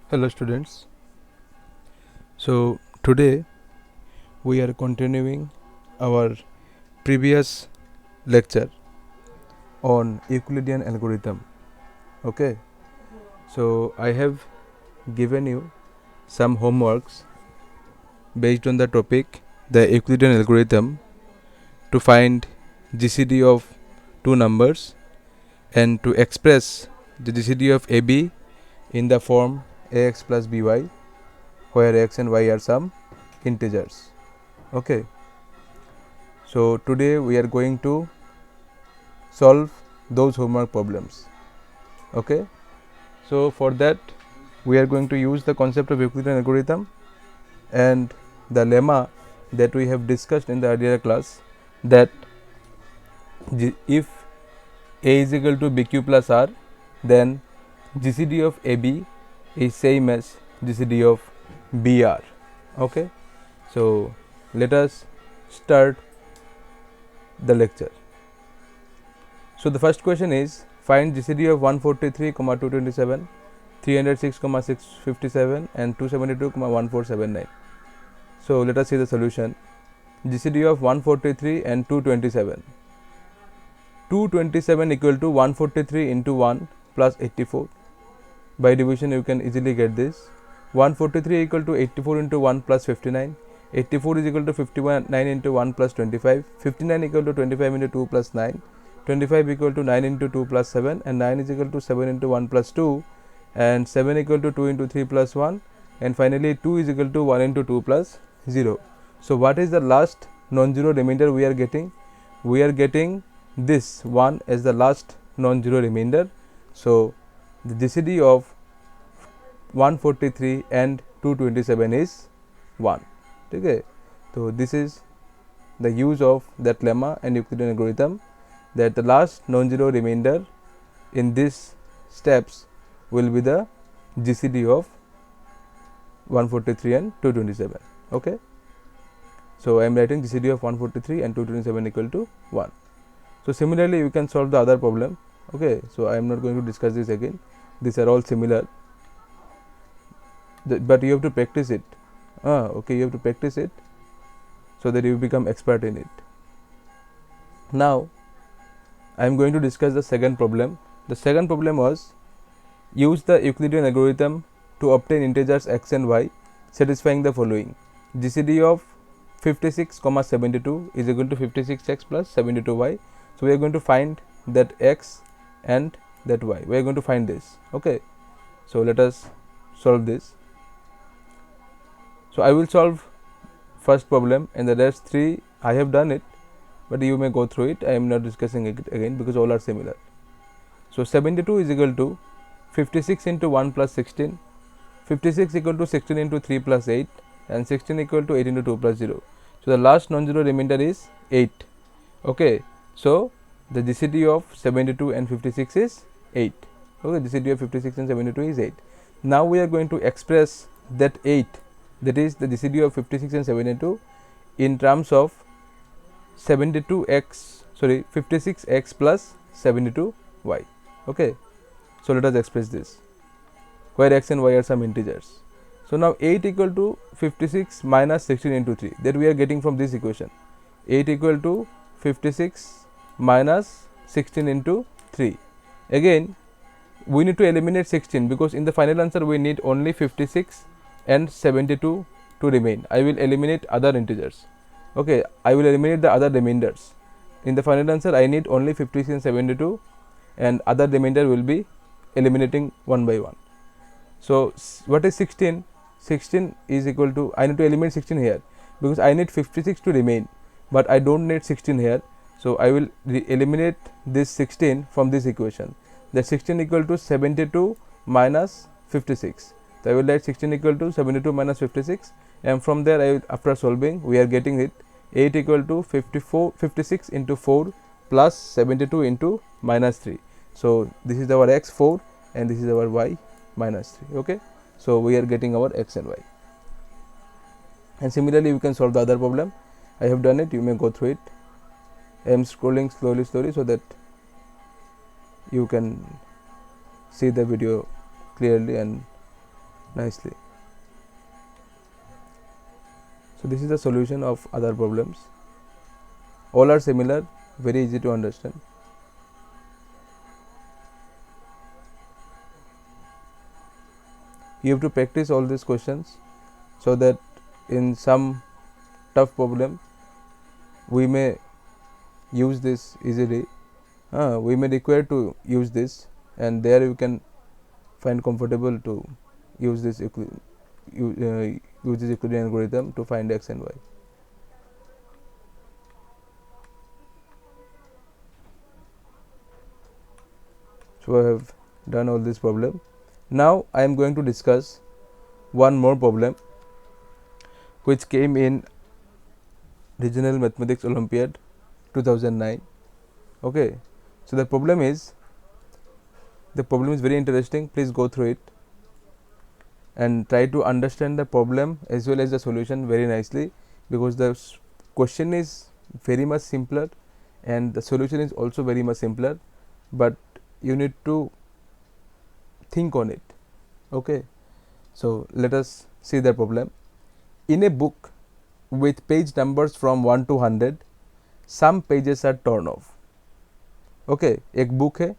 Hello students. So today we are continuing our previous lecture on Euclidean algorithm. Okay. So I have given you some homeworks based on the topic the Euclidean algorithm to find GCD of two numbers and to express the GCD of AB in the form ax plus by, where x and y are some integers. Okay. So today we are going to solve those homework problems. Okay. So for that we are going to use the concept of Euclidean algorithm and the lemma that we have discussed in the earlier class, that if A is equal to BQ plus R, then GCD of AB is same as GCD of BR. Okay. So let us start the lecture. So the first question is, find GCD of 143, 227, 306, 657 and 272, 1479. So let us see the solution. GCD of 143 and 227. 227 equal to 143 into 1 plus 84. By division you can easily get this. 143 equal to 84 into 1 plus 59. 84 is equal to 59 into 1 plus 25. 59 equal to 25 into 2 plus 9. 25 equal to 9 into 2 plus 7, and 9 is equal to 7 into 1 plus 2, and 7 equal to 2 into 3 plus 1, and finally 2 is equal to 1 into 2 plus 0. So what is the last non-zero remainder we are getting? We are getting this 1 as the last non-zero remainder. So the GCD of 143 and 227 is 1. Okay. So this is the use of that lemma and Euclidean algorithm, that the last non-zero remainder in these steps will be the GCD of 143 and 227. Okay. So I am writing GCD of 143 and 227 equal to 1. So similarly you can solve the other problem. Okay. So I am not going to discuss this again. These are all similar, but you have to practice it. Okay, you have to practice it so that you become expert in it. Now I am going to discuss the second problem. The second problem was, use the Euclidean algorithm to obtain integers x and y satisfying the following. GCD of 56, 72 is equal to 56x plus 72y. So we are going to find that x and that y. We are going to find this. Okay. So let us solve this. So I will solve first problem, and the rest three I have done it, but you may go through it. I am not discussing it again because all are similar. So 72 is equal to 56 into 1 plus 16, 56 equal to 16 into 3 plus 8, and 16 equal to 8 into 2 plus 0. So the last non-zero remainder is 8. Okay. So the GCD of 72 and 56 is 8. Okay, GCD of 56 and 72 is 8. Now we are going to express that 8, that is the GCD of 56 and 72, in terms of 56x plus 72y. Okay. So let us express this, where x and y are some integers. So now 8 equal to 56 minus 16 into 3, that we are getting from this equation. 8 equal to 56 minus 16 into 3. Again we need to eliminate 16, because in the final answer we need only 56 and 72 to remain. I will eliminate other integers. Okay, I will eliminate the other remainders. In the final answer I need only 56 and 72, and other remainder will be eliminating one by one. So what is 16? 16 is equal to, I need to eliminate 16 here because I need 56 to remain, but I don't need 16 here. So I will eliminate this 16 from this equation. That 16 equal to 72 minus 56. So I will write 16 equal to 72 minus 56, and from there I will, after solving, we are getting it 8 equal to 56 into 4 plus 72 into minus 3. So this is our x 4 and this is our y minus 3. Okay. So we are getting our x and y. And similarly you can solve the other problem. I have done it, you may go through it. I am scrolling slowly so that you can see the video clearly and nicely. So this is the solution of other problems. All are similar, very easy to understand. You have to practice all these questions so that in some tough problem we may use this easily. We may require to use this, and there you can find comfortable to use this Euclidean algorithm to find x and y. So I have done all this problem. Now I am going to discuss one more problem which came in Regional Mathematics Olympiad 2009. Okay, so the problem is very interesting. Please go through it and try to understand the problem as well as the solution very nicely, because the question is very much simpler and the solution is also very much simpler, but you need to think on it. Okay, so let us see the problem. In a book with page numbers from 1 to 100, some pages are torn off. Okay, एक book है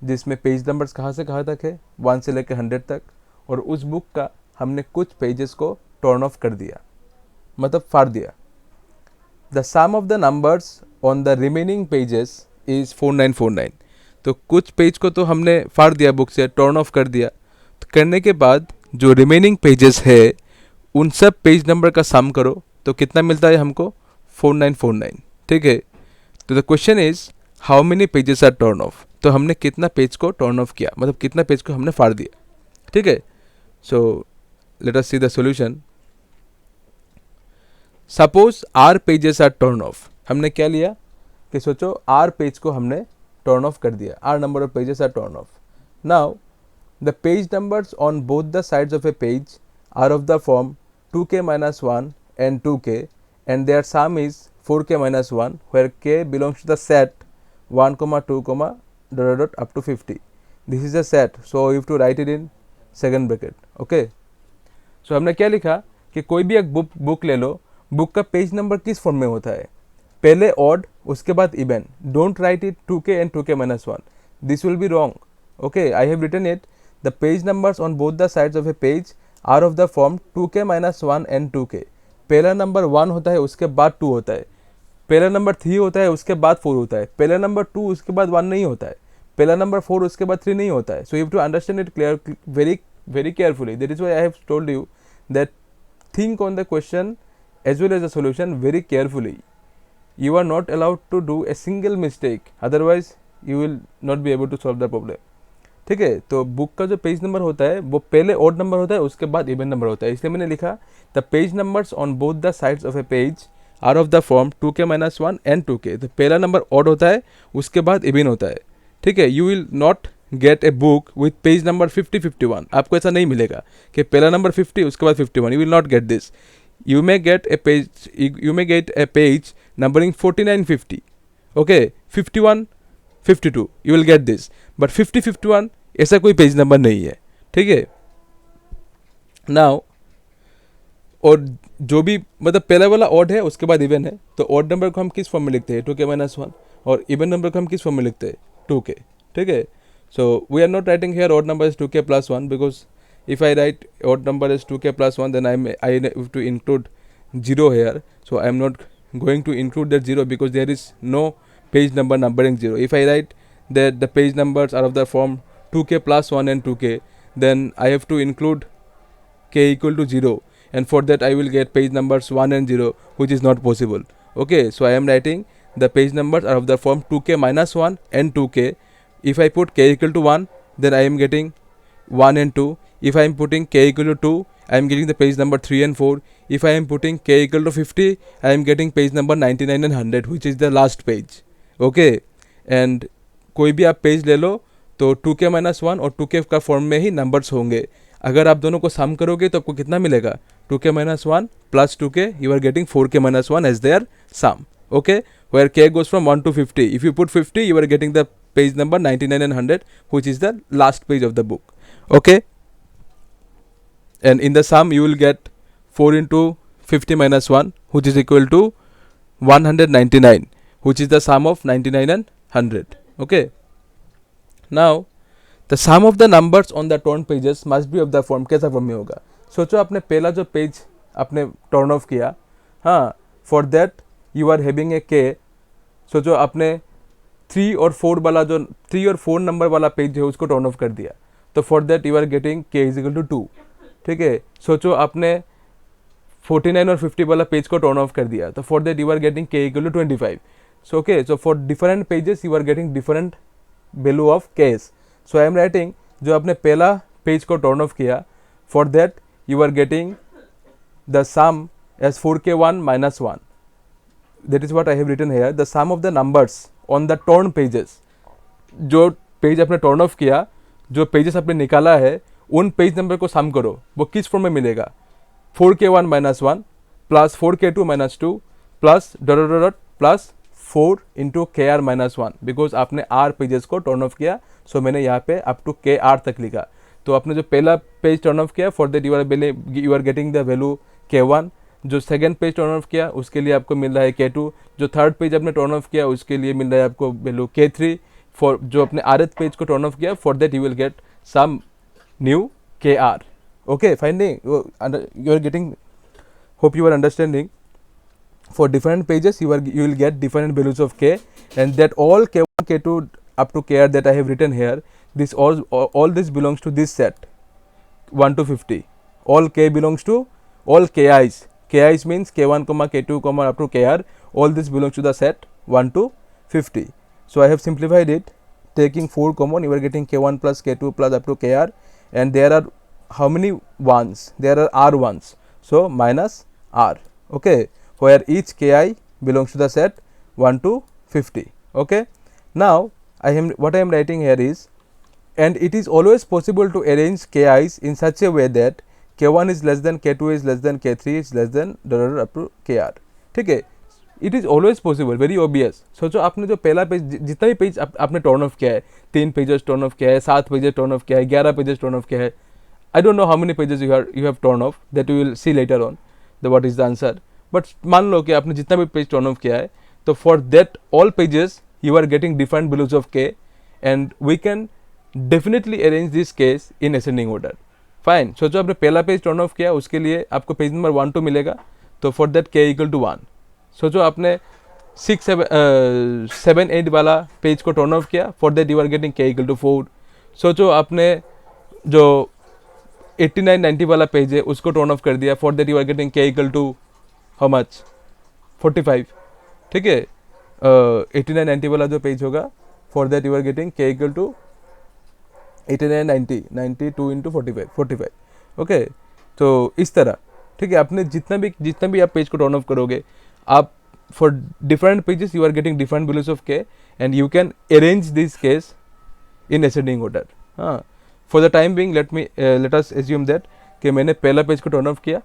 जिसमें page numbers कहाँ से कहाँ तक है, 1 से लेकर 100 तक, और उस बुक का हमने कुछ पेजेस को टर्न ऑफ कर दिया, मतलब फाड़ दिया. The sum of the numbers on the remaining pages is 4949. तो कुछ पेज को तो हमने फाड़ दिया, बुक से टर्न ऑफ कर दिया. तो करने के बाद जो रिमेनिंग पेजेस है उन सब पेज नंबर का सम करो तो कितना मिलता है हमको, 4949. ठीक है, तो the question is how many pages are turn off. तो हमने कितना पेज को टर्न ऑफ किया, मतलब कितना पेज को हमने फाड़ दिया. ठीक है, so let us see the solution. Suppose r pages are turn off. हमने क्या लिया कि सोचो आर पेज को हमने टर्न ऑफ कर दिया, r number of pages are turn off. Now the page numbers on both the sides of a page are of the form 2k minus 1 and 2k, and their sum is 4k minus 1, where k belongs to the set 1, 2, up to 50. This is a set, so you have to write it in second bracket. Okay, so हमने क्या लिखा कि कोई भी एक book ले लो, book का page number किस फॉर्म में होता है, पहले ऑड उसके बाद even. Don't write it 2k and 2k minus 1, this will be wrong. Okay, I have written it. The page numbers on both the sides of a page are of the form 2k minus 1 and 2k. पहला number 1 होता है उसके बाद 2 होता है, पहला number 3 होता है उसके बाद 4 होता है, पहला नंबर 2 उसके बाद 1 नहीं होता है, पहला नंबर 4 उसके बाद 3 नहीं होता है. So you have to understand it clear very very carefully. That is why I have told you that think on the question as well as the solution very carefully. You are not allowed to do a single mistake, otherwise you will not be able to solve the problem. ठीक है, तो book का जो page number होता है वो पहले odd number होता है उसके बाद इवन नंबर होता है, इसलिए मैंने लिखा the page numbers on both the sides of a page are of the form 2k minus 1 and 2k. तो पहला नंबर ऑड होता है उसके बाद इवन होता है. ठीक है, you will not gate a book with page number 50-51. आपको ऐसा नहीं मिलेगा कि पहला नंबर 50 उसके बाद 51. You will not get this. You may get a page numbering 49-50. Okay, 51-52. You will get this. But 50-51 ऐसा कोई पेज नंबर नहीं है. ठीक है, नाउ और जो भी मतलब पहला वाला ऑड है उसके बाद इवन है, तो ऑड नंबर को हम किस फॉर्म में लिखते हैं 2k minus 1, और इवन नंबर को हम किस फॉर्म में लिखते हैं 2k. ठीक है, so we are not writing here odd number is 2k plus 1, because if I write odd number as 2k plus 1, then I have to include 0 here. So I am not going to include that 0 because there is no page number numbering 0. If I write that the page numbers are of the form 2k plus 1 and 2k, then I have to include k equal to 0, and for that I will get page numbers 1 and 0, which is not possible. Okay, so I am writing the page numbers are of the form 2k minus 1 and 2k. If I put k equal to 1, then I am getting 1 and 2. If I am putting k equal to 2, I am getting the page number 3 and 4. If I am putting k equal to 50, I am getting page number 99 and 100, which is the last page. Okay, and कोई भी आप page ले लो तो 2k minus 1 और 2k का form में ही numbers होंगे. अगर आप दोनों को सम करोगे तो आपको कितना मिलेगा, 2k minus 1 plus 2k, you are getting 4k minus 1 as their sum. Okay, where k goes from 1 to 50. If you put 50, you are getting the page number 99 and 100, which is the last page of the book. Okay, and in the sum you will get 4 into 50 minus 1, which is equal to 199, which is the sum of 99 and 100. Okay, now the sum of the numbers on the torn pages must be of the form. कैसा form में होगा? सोचो आपने पहला जो page आपने turn off किया, हाँ, for that you are having a k. सोचो आपने 3 और 4 वाला जो 3 और 4 नंबर वाला पेज है उसको टर्न ऑफ कर दिया, तो for that you are getting K is equal to 2. ठीक है, सोचो आपने 49 और 50 वाला पेज को टर्न ऑफ कर दिया, तो for that you are getting K equal to 25. So okay, so for different pages you are getting different value of K's. So I am writing, जो आपने पहला पेज को टर्न ऑफ किया, for that you are getting the some as 4k1 minus 1. That is what I have written here. The sum of the numbers on the torn pages. जो page आपने turn off किया, जो pages आपने निकाला है, उन page number को सम करो. वो किस फॉर्म में मिलेगा? 4k1 minus 1 plus 4k2 minus 2 plus dot dot dot plus 4 into kr minus 1. Because आपने r पेजेस को टर्न ऑफ किया, सो मैंने यहाँ पे अप टू kr तक लिखा. तो आपने जो पहला पेज टर्न ऑफ किया, for that you are getting the value k1. जो सेकंड पेज टर्न ऑफ किया उसके लिए आपको मिल रहा है k2. जो थर्ड पेज आपने टर्न ऑफ किया उसके लिए मिल रहा है आपको वैल्यू k3. फॉर जो अपने rth पेज को टर्न ऑफ किया, for that you will get some new kr. Okay, finding you are getting, hope you are understanding. For different pages you will get different values of k, and that all k1 k2 up to kr that I have written here, this all this belongs to this set 1 to 50. All k belongs to all ki's. Ki's means k1 k2 up to kr. All this belongs to the set 1 to 50. So I have simplified it, taking 4 common, you are getting k1 plus k2 plus up to kr, and there are how many ones? There are r ones, so minus r. Okay, where each ki belongs to the set 1 to 50. Okay, now what I am writing here is, and it is always possible to arrange ki's in such a way that k1 is less than k2 is less than k3 is less than up to kr. ठीक है, it is always possible, very obvious. सोचो आपने जो पहला page, जितना भी page आपने turn off किया है, 3 पेजेस टर्न ऑफ किया है, 7 पेजेस टर्न ऑफ किया है, 11 पेजेस टर्न ऑफ किया है, I don't know how many pages you have turn of, that you will see later on the what is the answer. But मान लो कि आपने जितना भी पेज टर्न ऑफ किया है, तो for that all pages you are getting different values of के, and we can definitely arrange this case in ascending order. Fine, सोचो आपने पहला पेज टर्न ऑफ किया, उसके लिए आपको पेज नंबर 1 2 मिलेगा, तो for that K equal to 1. सोचो आपने 6 7 8 वाला पेज को टर्न ऑफ किया, for that you are getting K equal to 4. सोचो आपने जो 89 90 वाला पेज है उसको टर्न ऑफ कर दिया, for that you are getting K equal to how much? 45. ठीक है, 89 90 वाला जो पेज होगा, for that you are getting K equal to 89 90 92 into 45. Okay, तो इस तरह, ठीक है, आपने जितना भी आप पेज को टर्न ऑफ करोगे, आप for different pages you are getting different values of के, and you can arrange this case in ascending order. हाँ, for the time being let us assume that कि मैंने पहला पेज को टर्न ऑफ किया,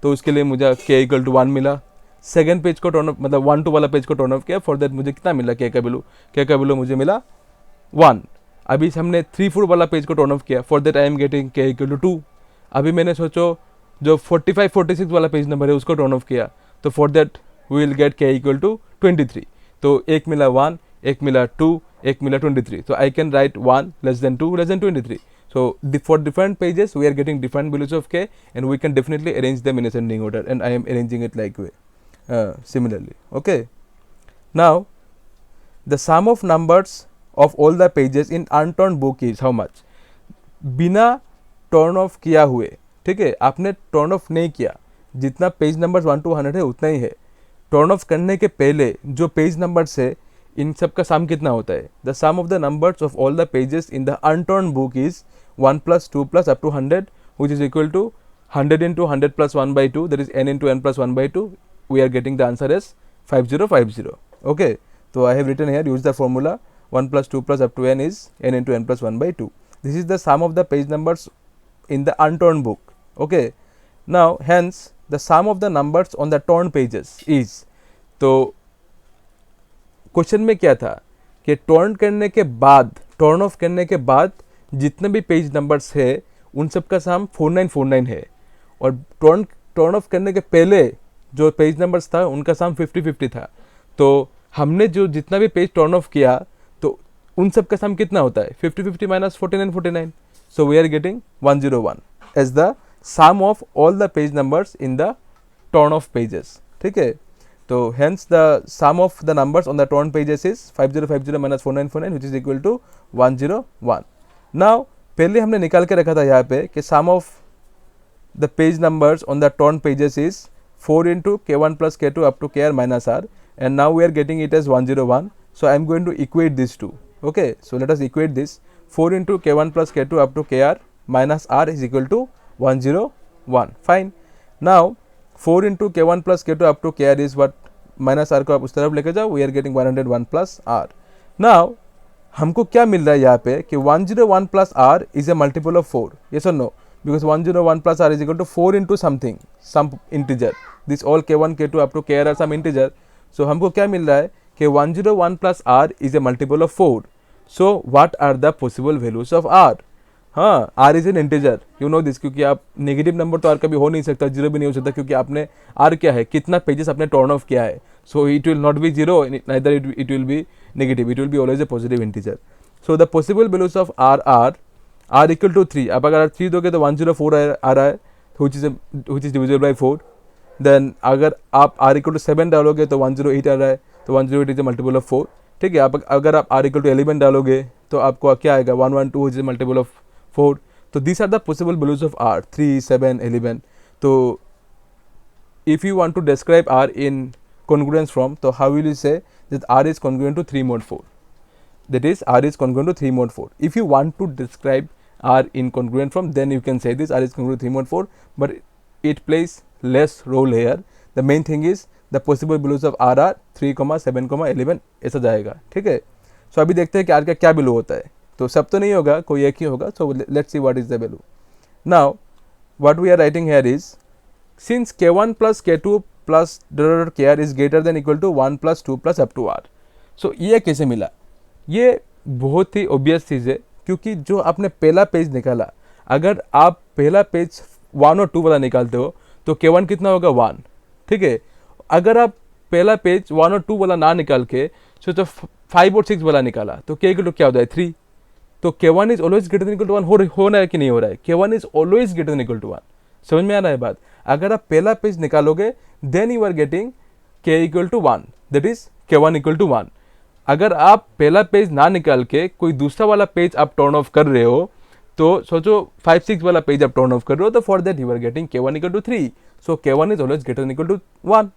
तो उसके लिए मुझे के इक्वल टू 1 मिला. सेकंड पेज को टर्न ऑफ, मतलब 1 2 वाला पेज को टर्न ऑफ किया, फॉर दैट मुझे कितना मिला के का वैल्यू मुझे मिला 1. अभी हमने 3 4 वाला पेज को टर्न ऑफ किया, for that I am getting K equal to 2. अभी मैंने सोचो जो 45 46 वाला पेज नंबर है उसको टर्न ऑफ किया, तो for that we will get K equal to 23. तो एक मिला 1, एक मिला 2, एक मिला 23. तो आई can right 1 less than 2 less than 23. So for different pages we are getting different values of k, and we can definitely arrange them in ascending order, and I am arranging it like way similarly. Okay, now the sum of numbers of all the pages in unturned book is how much? बिना turn off किया हुए, ठीक है, आपने turn of नहीं किया, जितना page number 1 to 100 है उतना ही है. टर्न ऑफ करने के पहले जो पेज नंबर्स है, इन सब का सम कितना होता है? The sum of the numbers of all the pages in the unturned book is 1 plus 2 plus up to 100, which is equal to 100 into 100 plus 1 by 2, that is n into n plus 1 by 2. We are getting the answer as 5050. Okay, so I have written here, use the formula 1 plus 2 plus up to n is n into n plus 1 by 2. This is the sum of the page numbers in the unturned book. Okay, now hence the sum of the numbers on the torn pages is, तो question में क्या था कि turn करने के बाद, turn off करने के बाद जितने भी पेज नंबर्स है उन सब का सम 4949 है. और टर्न ऑफ करने के पहले जो पेज नंबर्स था उनका सम 50-50 था। तो हमने जो जितना भी पेज टर्न ऑफ किया तो उन सब का सम कितना होता है 50-50 minus 49-49। So we are getting 101 as the sum of all the page numbers in the turn off pages. ठीक है, तो hence the sum of the numbers on the torn pages is 5050 minus 4949 which is equal to 101। now पहले हमने निकाल के रखा था यहाँ पे कि sum of the page numbers on the torn pages is 4 into k1 plus k2 up to kr minus r, and now we are getting it as 101. so I am going to equate these two. okay, so let us equate this. 4 into k1 plus k2 up to kr minus r is equal to 101. fine, now 4 into k1 plus k2 up to kr is what, minus r को आप उस तरफ लेकर जाओ, we are getting 101 plus r. Now हमको क्या मिल रहा है यहाँ पे कि 101 plus r is a multiple of 4, yes और no, because 101 plus r is equal to 4 into something, some integer, this all k1 k2 up to kr r some integer. So हमको क्या मिल रहा है कि 101 plus r is a multiple of 4। So what are the possible values of r? हाँ, r is an integer, you know this, क्योंकि आप negative number तो आर कभी हो नहीं सकता, जीरो भी नहीं हो सकता, क्योंकि आपने आर क्या है, कितना पेजेस आपने टर्न ऑफ किया है। So it will not be zero, neither it will be negative, it will be always a positive integer. So the possible values of R R equal to 3। अब अगर 3 दोगे तो 104 आ रहा है, which is divisible by 4। Then अगर आप are equal to 7 डालोगे तो 108 आ रहा है, तो 108 इज ए मल्टीपल ऑफ 4। ठीक है, आप अगर आप आर इक्वल टू 11 डालोगे तो आपको क्या आएगा, 112 इज ए मल्टीपल ऑफ 4। तो these are the possible values of r, 3, 7, 11। तो if you want to describe r in congruence form, so how will you say that r is congruent to 3 mod 4? That is, r is congruent to 3 mod 4. If you want to describe r in congruent form, then you can say this, r is congruent to 3 mod 4, but it plays less role here. The main thing is the possible values of r are 3, 7, 11 ऐसा जाएगा। ठीक है, सो अभी देखते हैं कि r का क्या वैल्यू होता है। तो सब तो नहीं होगा, कोई एक ही होगा। So let's see what is the value. Now what we are writing here is, since k1 plus k2 plus kr is greater than equal to 1 plus 2 plus up to r। So ये कैसे मिला? ये बहुत ही obvious चीज़ है, क्योंकि जो आपने पहला पेज निकाला, अगर आप पहला पेज 1 और 2 वाला निकालते हो तो k1 कितना होगा, 1। ठीक है, अगर आप पहला पेज 1 और 2 वाला ना निकाल के सोचो 5 और 6 वाला निकाला तो k इक्वल टू क्या होता है, 3। तो k1 is always greater than equal to 1 हो रहा है कि नहीं हो रहा है? k1 is always greater than equal to 1। समझ में आ रहा है बात? अगर आप पहला पेज निकालोगे then you are getting k equal to 1, that is k1 equal to 1। अगर आप पहला पेज ना निकाल के कोई दूसरा वाला पेज आप टर्न ऑफ कर रहे हो, तो सोचो 5, 6 वाला पेज आप टर्न ऑफ कर रहे हो, तो for that you are getting k1 equal to 3। So k1 is always greater than equal to 1।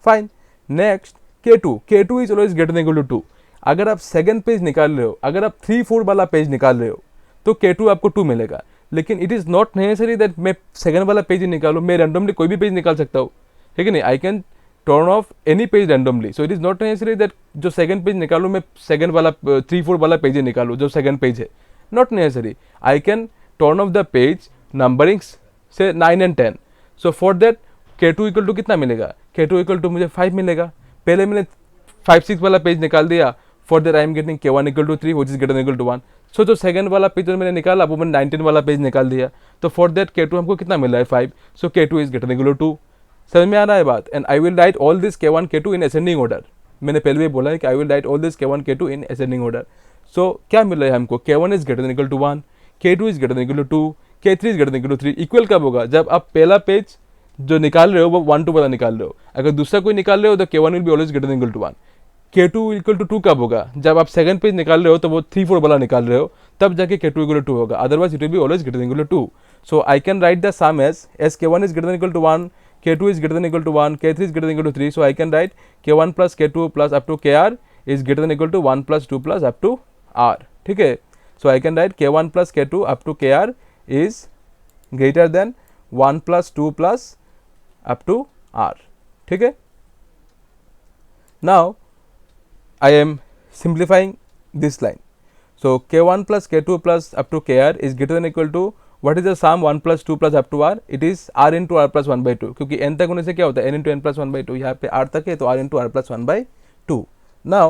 Fine, next k2 is always greater than equal to 2। अगर आप सेकंड पेज निकाल रहे हो, अगर आप 3, 4 वाला पेज निकाल रहे हो तो k2 आपको 2 मिलेगा। लेकिन it is not necessary that मैं सेकंड वाला पेज ही निकालूँ, मैं रैंडमली कोई भी पेज निकाल सकता हूँ, ठीक है नहीं? आई can turn of any page randomly. So it is not necessary that जो सेकंड पेज निकालूँ मैं सेकंड वाला 3, 4 वाला पेज ही निकालूँ जो सेकंड पेज है, not necessary. I can turn off the page numbering से 9 and 10। So for that k2 equal to कितना मिलेगा, k2 इक्वल टू मुझे 5 मिलेगा। पहले मैंने 5, 6 वाला पेज निकाल दिया, for that I am getting k1 equal to 3 which is greater than equal to 1। So जो सेकंड वाला पेज जो मैंने निकाला वो मैंने 19 वाला पेज निकाल दिया, तो फॉर दैट k2 हमको कितना मिल रहा है, 5। So k2 is greater than equal to 2। समझ में आ रहा है बात? And I will write all this k1 k2 in ascending order. मैंने पहले भी बोला है कि I will write all this k1 k2 in ascending order. So क्या मिल रहा है हमको, k1 is greater than equal to 1, k2 is greater than equal to 2, k3 is greater than equal to 3। Equal कब होगा, जब आप पहला पेज जो निकाल रहे हो वो 1, 2 वाला निकाल रहे हो। अगर दूसरा कोई निकाल रहे हो तो k1 will be always greater than equal to 1। k2 equal to 2 कब होगा, जब आप सेकंड पेज निकाल रहे हो तो वो 3, 4 वाला निकाल रहे हो, तब जाके k2 इक्वल टू 2 होगा, otherwise it will be always greater than equal to 2। So I can write the some as k1 is greater than equal to 1, k2 is greater than equal to 1, k3 is greater than equal to 3। So I can write k1 plus k2 plus up to kr is greater than equal to 1 plus 2 plus up to r। ठीक है, so I can write k1 plus k2 up to kr is greater than 1 plus 2 plus up to r। ठीक है, now I am simplifying this line. So k1 plus k2 plus up to kr is greater than equal to what is the sum 1 plus 2 plus up to r? It is r into r plus 1 by 2, क्योंकि n तक होने से क्या होता है, n into n plus 1 by 2। यहाँ पे r तक है तो r into r plus 1 by 2। Now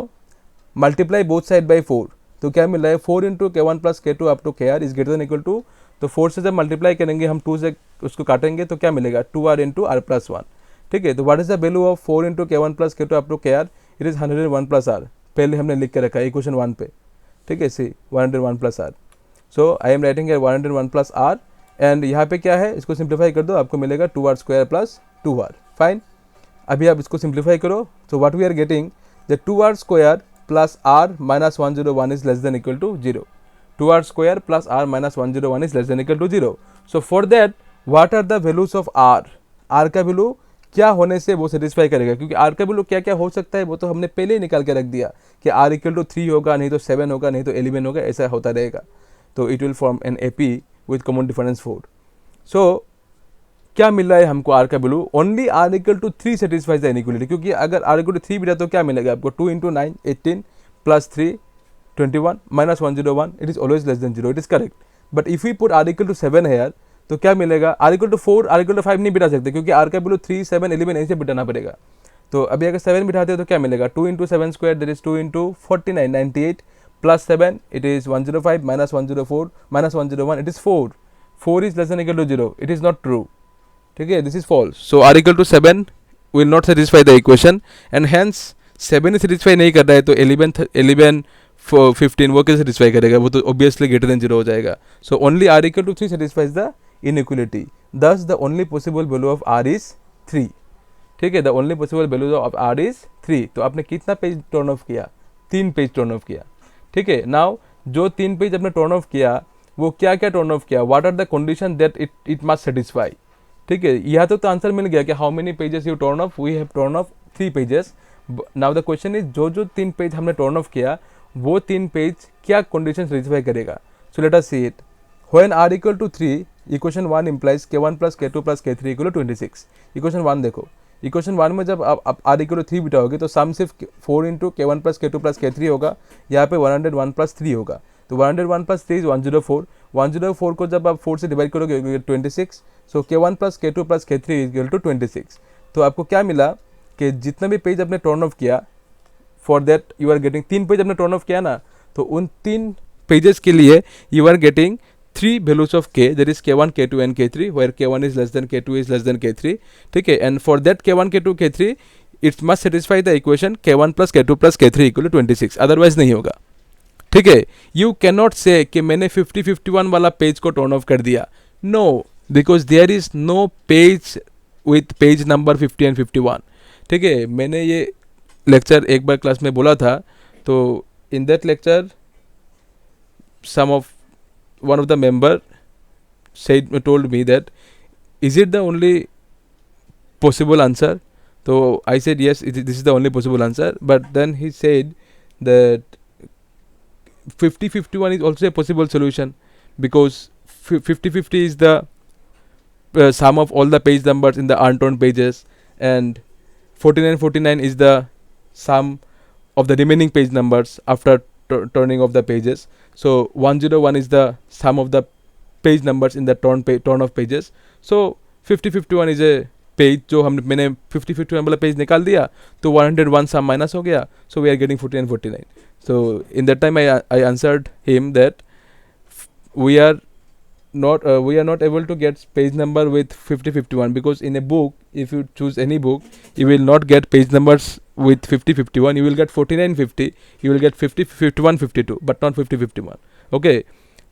multiply both side by 4, तो क्या मिल रहा है, 4 into k1 plus k2 up to kr is greater than equal to, तो 4 से जब मल्टीप्लाई करेंगे हम 2 से उसको काटेंगे तो क्या मिलेगा 2r इंटू आर प्लस 1। ठीक है, तो what is the value of 4 into k1 plus k2 up to kr, it is 101 plus R. पहले हमने लिख के रखा है इक्वेशन 1 पे। ठीक है, see 101 plus R, so I am writing 101 plus R and यहाँ पे क्या है, इसको सिंप्लीफाई कर दो, आपको मिलेगा 2r square plus 2r। Fine, अभी आप इसको सिंप्लीफाई करो, so what we are getting the 2r square plus r minus 101 is less than equal to 0। 2r square plus r minus 101 is less than equal to 0। So for that what are the values of r, r का value क्या होने से वो satisfy करेगा, क्योंकि r का value क्या क्या हो सकता है वो तो हमने पहले ही निकाल के रख दिया कि r इक्वल टू 3 होगा, नहीं तो 7 होगा, नहीं तो 11 होगा, ऐसा होता रहेगा। तो it will form an AP with common difference 4। सो क्या मिल रहा है हमको r का वैल्यू, only r equal to 3 satisfies the inequality, क्योंकि अगर r इक्वल टू 3 बिटा तो क्या मिलेगा आपको 2 into 9 18 plus 3 21 minus 101, it is always less than 0, it is correct. But if we put r equal to 7 है यार, तो क्या मिलेगा, r equal to 4 r equal to 5 नहीं बिठा सकते, क्योंकि r का वैल्यू 3 7 11 ऐसे बिठाना पड़ेगा। तो अभी अगर 7 बिठाते हो तो क्या मिलेगा 2 into 7 square that is 2 into 49 98 plus 7 it is 105 minus 104 minus 101, it is 4। 4 is less than equal to 0, it is not true. ठीक है, this is false. So r equal to 7 will not satisfy the equation and hence 7 satisfy नहीं कर रहा है तो 11 15 वो कैसे satisfy करेगा, वो तो ऑब्वियसली ग्रेटर देन 0 हो जाएगा। So only r equal to 3 satisfies the inequality, thus the only possible value of r is 3। ठीक है, the only possible value of r is 3। तो आपने कितना पेज टर्न ऑफ किया, 3 पेज टर्न ऑफ किया। ठीक है, नाउ जो 3 पेज आपने टर्न ऑफ किया वो क्या क्या टर्न ऑफ किया, what are the condition that it must satisfy. ठीक है, यहाँ तो आंसर मिल गया कि how many pages you turn off, we have turn off 3 pages. Now the question is जो 3 पेज हमने टर्न ऑफ किया वो 3 पेज क्या कंडीशन सेटिस्फाई करेगा। So let us see it. When r equal to 3, equation 1 implies k1 plus k2 plus k3 equal to 26। Equation 1 देखो, equation 1 में जब आप r इक्वल टू 3 बिठाओगे तो सम सिर्फ 4 into k1 plus k2 plus k3 होगा, यहाँ पे 101 प्लस 3 होगा, तो 101 प्लस 3 इज 104। 104 को जब आप 4 से डिवाइड करोगे 26, so k1 plus k2 plus k3 equal to 26। तो आपको क्या मिला कि जितना भी पेज आपने टर्न ऑफ किया for that you are getting, 3 page आपने टर्न ऑफ किया ना, तो उन 3 पेजेस के लिए you are getting 3 values of k, that is k1 k2 and k3, where k1 is less than k2 is less than k3। ठीक है, and for that k1 k2 k3 it must satisfy the equation k1 plus k2 plus k3 equal to 26, otherwise नहीं होगा। ठीक है, you cannot say कि मैंने 50-51 वाला page को टर्न ऑफ कर दिया, no, because there is no page with page number 50 and 51। ठीक है, मैंने ये लेक्चर एक बार क्लास में बोला था, तो in that lecture some of one of the member told me that is it the only possible answer, so I said yes, this is the only possible answer, but then he said that 50-51 is also a possible solution because 50-50 is the sum of all the page numbers in the unturned pages and 49-49 is the sum of the remaining page numbers after turning of the pages। So 101 is the sum of the page numbers in the turn of pages। So 50-51 is a page जो मैंने 50-51 वाला page निकाल दिया तो 101 सम minus हो गया, so we are getting 49-49। So in that time I answered him that we are not able to get page number with 50-51 because in a book if you choose any book you will not get page numbers with 50-51, you will get 49-50, you will get 50-51-52 but not 50-51। okay,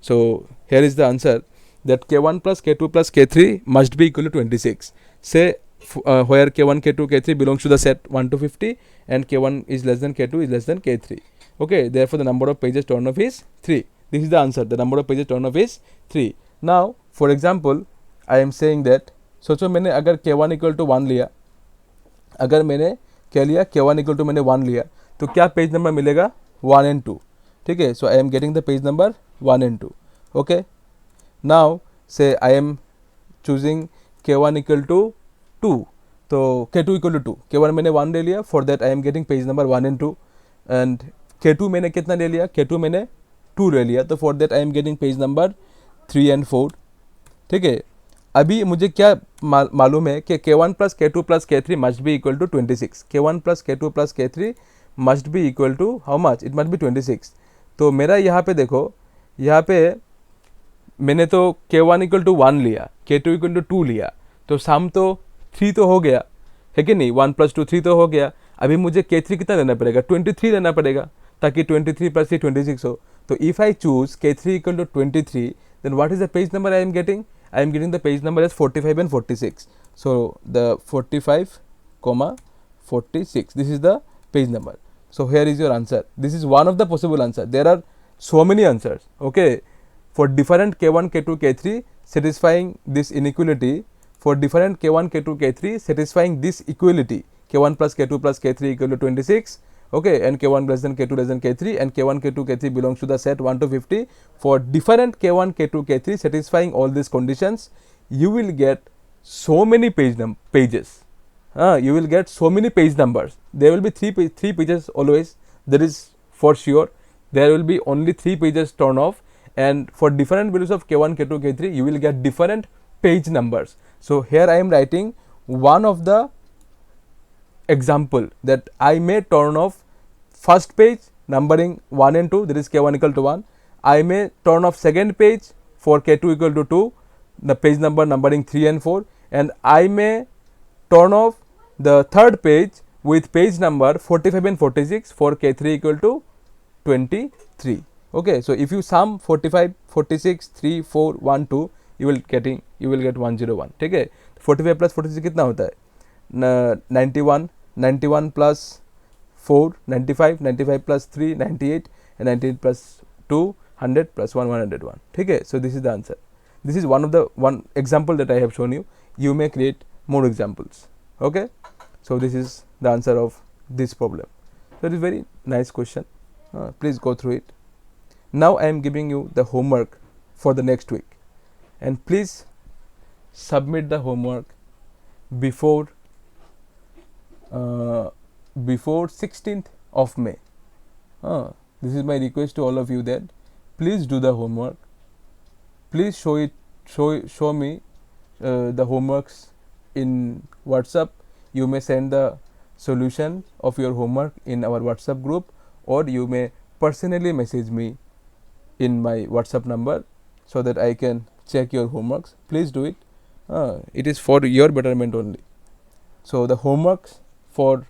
so here is the answer that k1 plus k2 plus k3 must be equal to 26। say where k1 k2 k3 belongs to the set 1 to 50 and k1 is less than k2 is less than k3। okay, therefore the number of pages turned off is 3। this is the answer, the number of pages turned off is 3। now for example I am saying that सोचो मैंने अगर k1 equal to 1 लिया, अगर मैंने क्या लिया k1 equal to मैंने 1 लिया तो क्या पेज नंबर मिलेगा 1 and 2। ठीक है, so I am getting the page number 1 and 2। Okay, now say I am choosing k1 equal to 2, तो k2 इक्वल टू 2, k1 मैंने 1 ले लिया, for that I am getting page number 1 and 2 and k2 मैंने कितना ले लिया, k2 मैंने 2 ले लिया, तो for that I am getting page number 3 and 4। ठीक है, अभी मुझे क्या मालूम है कि k1 plus k2 plus k3 must be equal to 26। k1 plus k2 plus k3 must be equal to how much, it must be 26। तो मेरा यहाँ पे देखो, यहाँ पे मैंने तो k1 इक्वल टू 1 लिया, k2 इक्वल टू 2 लिया, तो सम तो 3 तो हो गया है कि नहीं, 1 + 2 3 तो हो गया। अभी मुझे k3 कितना देना पड़ेगा, 23 देना पड़ेगा, ताकि 23 + 3 26 हो। तो if I choose k3 equal to 23, then what is the page number I am getting? I am getting the page number as 45 and 46. So the 45, 46. This is the page number. So here is your answer. This is one of the possible answer. There are so many answers. Okay, for different k1, k2, k3 satisfying this inequality. For different k1, k2, k3 satisfying this equality. K1 plus k2 plus k3 equal to 26. Okay, and k1 less than k2 less than k3, and k1 k2 k3 belongs to the set 1 to 50. For different k1 k2 k3 satisfying all these conditions, you will get so many pages. You will get so many page numbers. There will be three pages always, that is for sure. There will be only 3 pages turn off, and for different values of k1 k2 k3 you will get different page numbers. So here I am writing one of the example that I may turn off first page numbering 1 and 2, that is k1 equal to 1. I may turn off second page for k2 equal to 2, the page number numbering 3 and 4, and I may turn off the third page with page number 45 and 46 for k3 equal to 23. Okay, so if you sum 45, 46, 3, 4, 1, 2, you will get 101. ठीक है, 45 plus 46 कितना होता है? 91, 91 plus 4, 95, 95 plus 3, 98, and 98 plus 2, 100 plus 1, 101. ठीक है, so this is the answer. This is one example that I have shown you. You may create more examples. Okay, so this is the answer of this problem. So it is very nice question. Please go through it. Now I am giving you the homework for the next week, and please submit the homework before 16th of May. This is my request to all of you, that please do the homework. Please show me the homeworks in WhatsApp. You may send the solution of your homework in our WhatsApp group, or you may personally message me in my WhatsApp number so that I can check your homeworks. Please do it. It is for your betterment only. So the homeworks for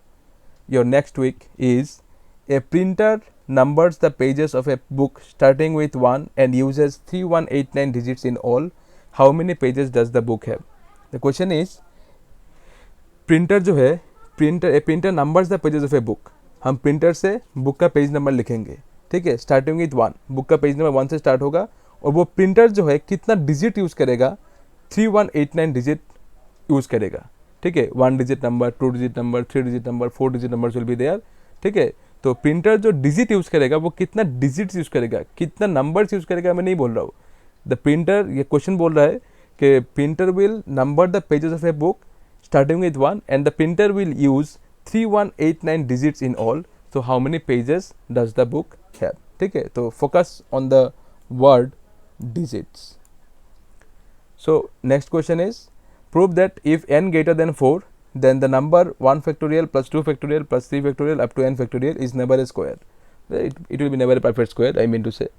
your next week is: a printer numbers the pages of a book starting with 1 and uses 3189 digits in all. How many pages does the book have? The question is, printer जो है, printer numbers the pages of a book. हम printer से book का page number लिखेंगे. ठीक है, starting with 1, book का page number 1 से स्टार्ट होगा, और वो प्रिंटर जो है कितना डिजिट यूज़ करेगा? 3189 डिजिट यूज़ करेगा. ठीक है, 1 digit number, 2 digit number, 3 digit number, 4 digit number will be there. ठीक है, तो प्रिंटर जो डिजिट यूज़ करेगा वो कितना डिजिट्स यूज़ करेगा, कितना नंबर्स यूज़ करेगा, मैं नहीं बोल रहा हूँ. द प्रिंटर, ये क्वेश्चन बोल रहा है कि printer will number the pages of a book starting with 1 and the printer will use 3189 digits in all. So how many pages does the book have? ठीक है, तो focus on the word digits. So next question is, prove that if n greater than 4, then the number 1 factorial plus 2 factorial plus 3 factorial up to n factorial is never a square. It will be never a perfect square, I mean to say.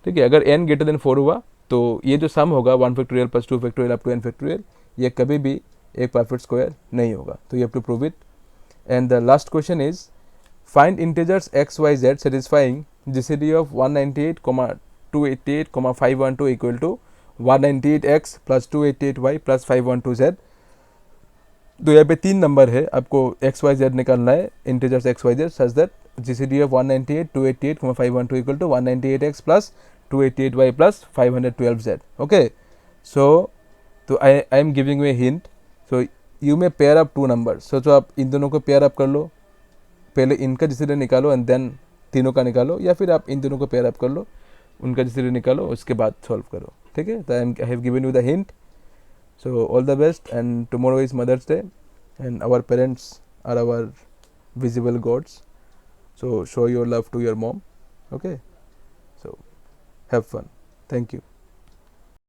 ठीक है, अगर n greater than 4 हुआ तो ये जो सम होगा 1 factorial plus 2 factorial up to n factorial, ये कभी भी एक परफेक्ट स्क्वायर नहीं होगा. तो you have to prove it. And the last question is, find integers x, y, z satisfying GCD of 198, 288, 512 equal to 198x plus 288y plus 512z. तो यहाँ पे 3 नंबर है, आपको x, y, z निकालना है, integers x, y, z such that GCD of 198, 288, 512 equal to 198x plus 288y plus 512z. Okay, so तो I am giving you a hint. So you may pair up 2 number. सोचो आप इन दोनों को pair up कर लो, पहले इनका GCD निकालो and then तीनों का निकालो, या फिर आप इन दोनों को पेयर अप कर लो, उनका जीसीडी निकालो, उसके बाद सॉल्व करो. ठीक है, तो I have given you the hint. So all the best, and tomorrow is Mother's Day and our parents are our visible gods. So show your love to your mom. Okay, so have fun. Thank you.